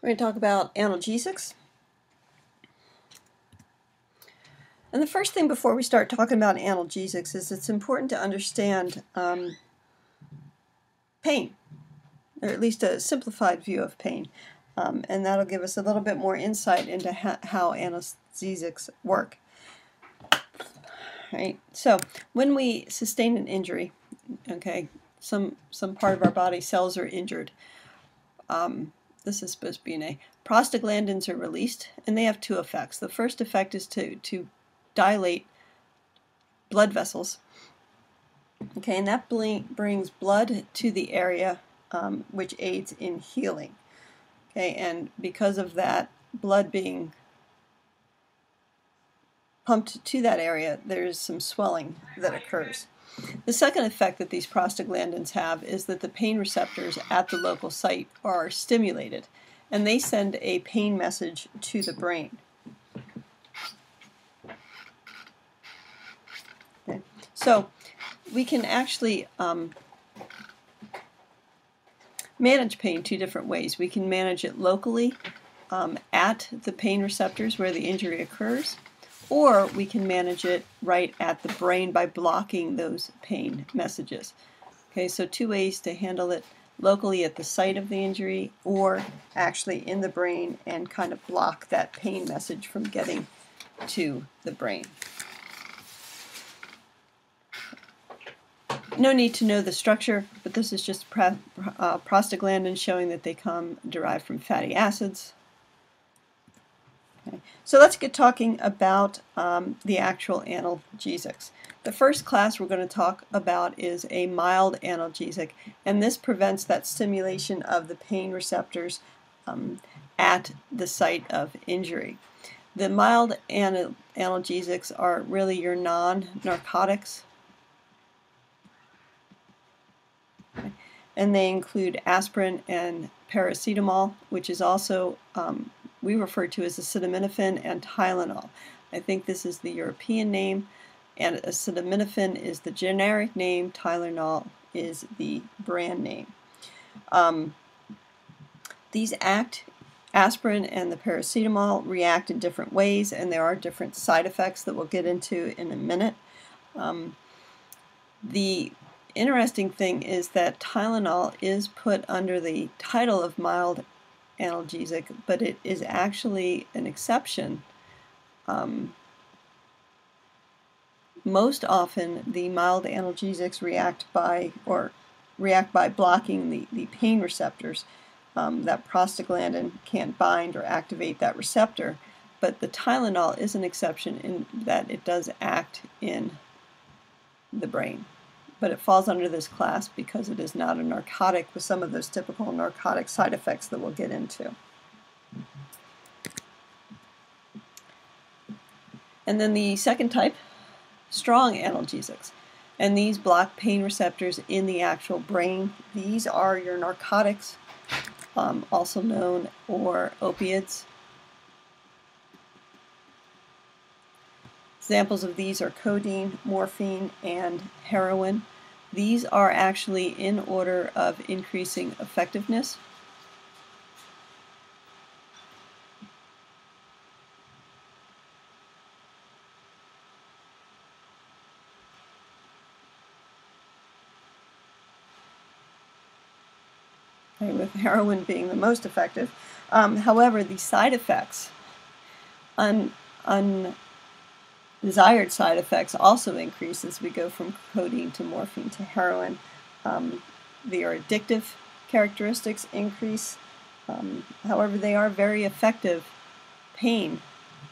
We're going to talk about analgesics. And the first thing before we start talking about analgesics is it's important to understand pain, or at least a simplified view of pain. And that'll give us a little bit more insight into how analgesics work. Right? So when we sustain an injury, okay, some part of our body, cells are injured. This is supposed to be an A. Prostaglandins are released, and they have two effects. The first effect is to dilate blood vessels. Okay, and that brings blood to the area, which aids in healing. Okay, and because of that blood being pumped to that area, there's some swelling that occurs. The second effect that these prostaglandins have is that the pain receptors at the local site are stimulated, and they send a pain message to the brain. Okay. So we can actually manage pain two different ways. We can manage it locally at the pain receptors where the injury occurs, or we can manage it right at the brain by blocking those pain messages. Okay, so two ways to handle it: locally at the site of the injury, or actually in the brain and kind of block that pain message from getting to the brain. No need to know the structure, but this is just prostaglandins showing that they come derived from fatty acids. Okay. So let's get talking about the actual analgesics. The first class we're going to talk about is a mild analgesic, and this prevents that stimulation of the pain receptors at the site of injury. The mild analgesics are really your non-narcotics, and they include aspirin and paracetamol, which is also we refer to as acetaminophen, and Tylenol. I think this is the European name, and acetaminophen is the generic name, Tylenol is the brand name. These aspirin and the paracetamol react in different ways, and there are different side effects that we'll get into in a minute. The interesting thing is that Tylenol is put under the title of mild analgesic, but it is actually an exception. Most often the mild analgesics react by blocking the pain receptors. That prostaglandin can't bind or activate that receptor, but the Tylenol is an exception in that it does act in the brain. But it falls under this class because it is not a narcotic with some of those typical narcotic side effects that we'll get into. And then the second type, strong analgesics. And these block pain receptors in the actual brain. These are your narcotics, also known as opiates. Examples of these are codeine, morphine, and heroin. These are actually in order of increasing effectiveness. Okay, with heroin being the most effective. However, the side effects, desired side effects also increase as we go from codeine to morphine to heroin. Their addictive characteristics increase. However, they are very effective pain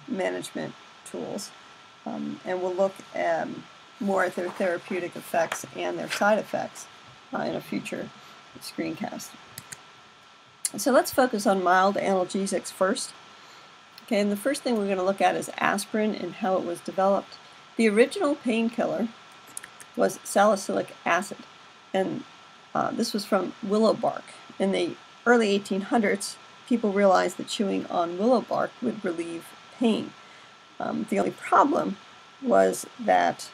management tools. And we'll look more at their therapeutic effects and their side effects in a future screencast. So let's focus on mild analgesics first. Okay, and the first thing we're going to look at is aspirin and how it was developed. The original painkiller was salicylic acid, and this was from willow bark. In the early 1800s, people realized that chewing on willow bark would relieve pain. The only problem was that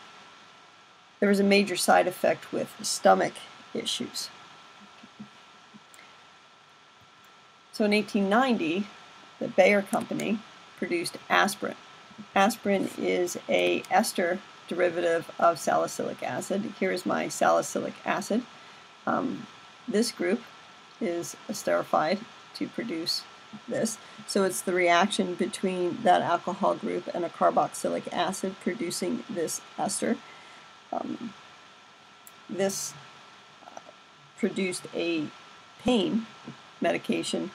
there was a major side effect with stomach issues. So in 1890, the Bayer company produced aspirin. Aspirin is a ester derivative of salicylic acid. Here is my salicylic acid. This group is esterified to produce this. So it's the reaction between that alcohol group and a carboxylic acid producing this ester. This produced a pain medication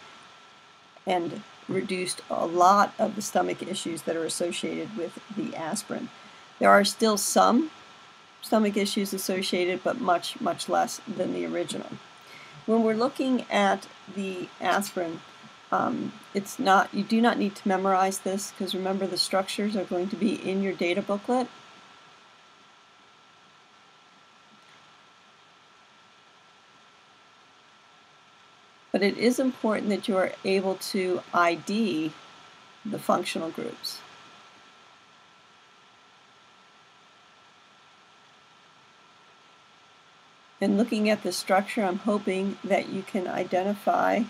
and reduced a lot of the stomach issues that are associated with the aspirin. There are still some stomach issues associated, but much, much less than the original. When we're looking at the aspirin, you do not need to memorize this, because remember, the structures are going to be in your data booklet. But it is important that you are able to ID the functional groups. And looking at the structure, I'm hoping that you can identify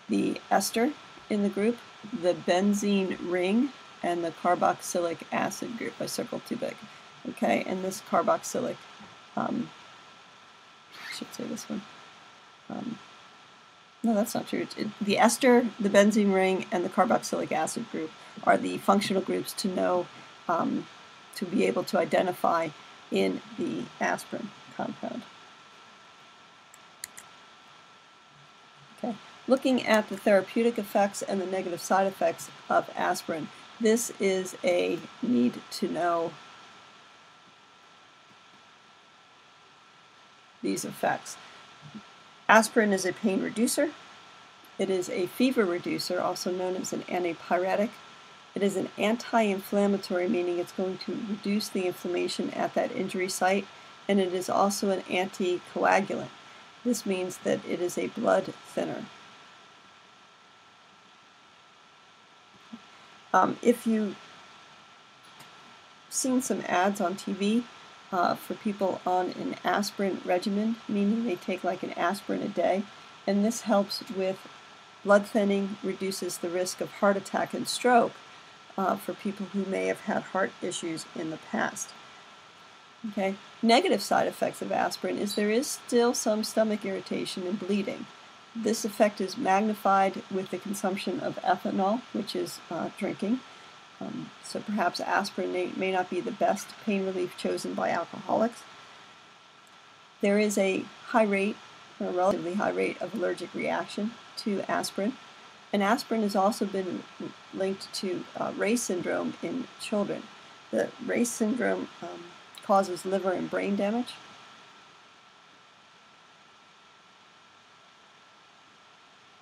the ester in the group, the benzene ring, and the carboxylic acid group. I circled too big. Okay, and this carboxylic, I should say this one. No, that's not true. The ester, the benzene ring, and the carboxylic acid group are the functional groups to know, to be able to identify in the aspirin compound. Okay. Looking at the therapeutic effects and the negative side effects of aspirin, this is a need to know these effects. Aspirin is a pain reducer. It is a fever reducer, also known as an antipyretic. It is an anti-inflammatory, meaning it's going to reduce the inflammation at that injury site, and it is also an anticoagulant. This means that it is a blood thinner. If you've seen some ads on TV for people on an aspirin regimen, meaning they take like an aspirin a day, and this helps with blood thinning, reduces the risk of heart attack and stroke for people who may have had heart issues in the past. Okay. Negative side effects of aspirin is there is still some stomach irritation and bleeding. This effect is magnified with the consumption of ethanol, which is drinking. So perhaps aspirin may not be the best pain relief chosen by alcoholics. There is a high rate, or a relatively high rate, of allergic reaction to aspirin. And aspirin has also been linked to Reye syndrome in children. The Reye syndrome causes liver and brain damage.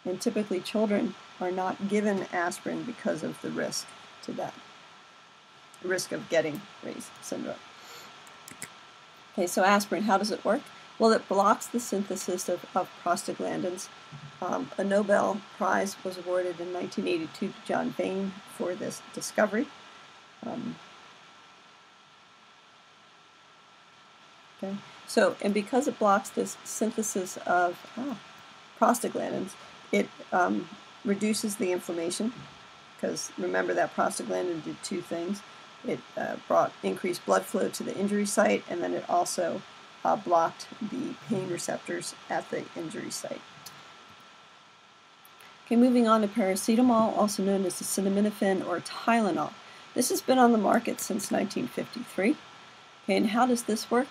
And typically children are not given aspirin because of the risk to that, the risk of getting Reye syndrome. Okay, so aspirin, how does it work? Well, it blocks the synthesis of prostaglandins. A Nobel Prize was awarded in 1982 to John Vane for this discovery. Okay, so, and because it blocks this synthesis of prostaglandins, it reduces the inflammation, because remember that prostaglandin did two things. It brought increased blood flow to the injury site, and then it also blocked the pain receptors at the injury site. Okay, moving on to paracetamol, also known as acetaminophen or Tylenol. This has been on the market since 1953. Okay, and how does this work?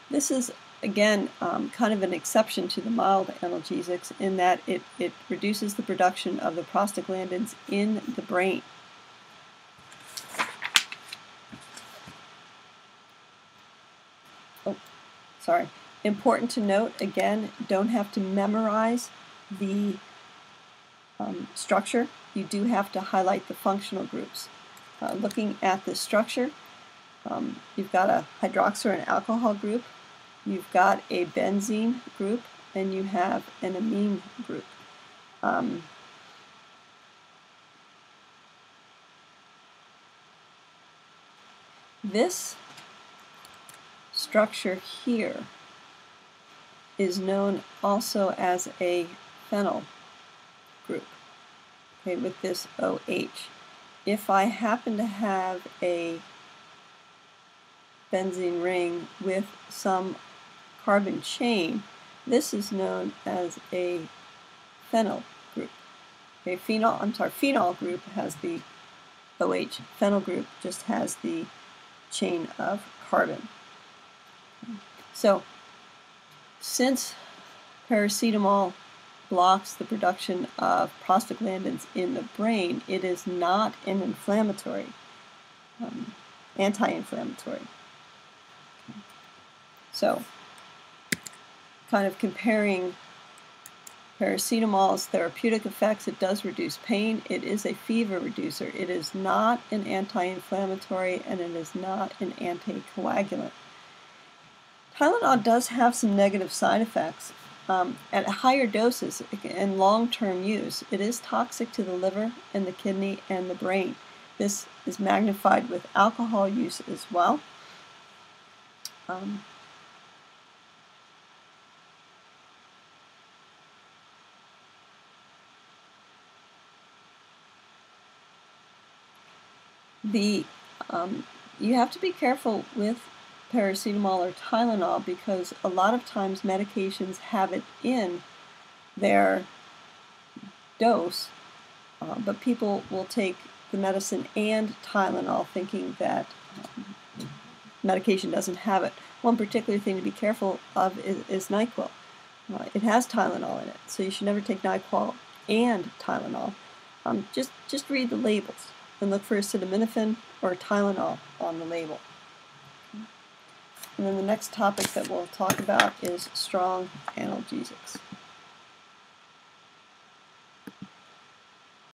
This is, again, kind of an exception to the mild analgesics in that it reduces the production of the prostaglandins in the brain. Oh, sorry. Important to note, again, don't have to memorize the structure. You do have to highlight the functional groups. Looking at the structure, you've got a hydroxy or an alcohol group, you've got a benzene group, and you have an amine group. This structure here is known also as a phenyl group. okay, with this OH. If I happen to have a benzene ring with some carbon chain, this is known as a phenyl group. Okay, phenol group has the OH. Phenyl group just has the chain of carbon. So, since paracetamol blocks the production of prostaglandins in the brain, it is not an inflammatory, anti-inflammatory. So, kind of comparing paracetamol's therapeutic effects, it does reduce pain. It is a fever reducer. It is not an anti-inflammatory, and it is not an anticoagulant. Tylenol does have some negative side effects. At higher doses and long-term use, it is toxic to the liver and the kidney and the brain. This is magnified with alcohol use as well. You have to be careful with paracetamol or Tylenol because a lot of times medications have it in their dose, but people will take the medicine and Tylenol thinking that medication doesn't have it. One particular thing to be careful of is NyQuil. It has Tylenol in it, so you should never take NyQuil and Tylenol. Just read the labels and look for acetaminophen or Tylenol on the label. And then the next topic that we'll talk about is strong analgesics.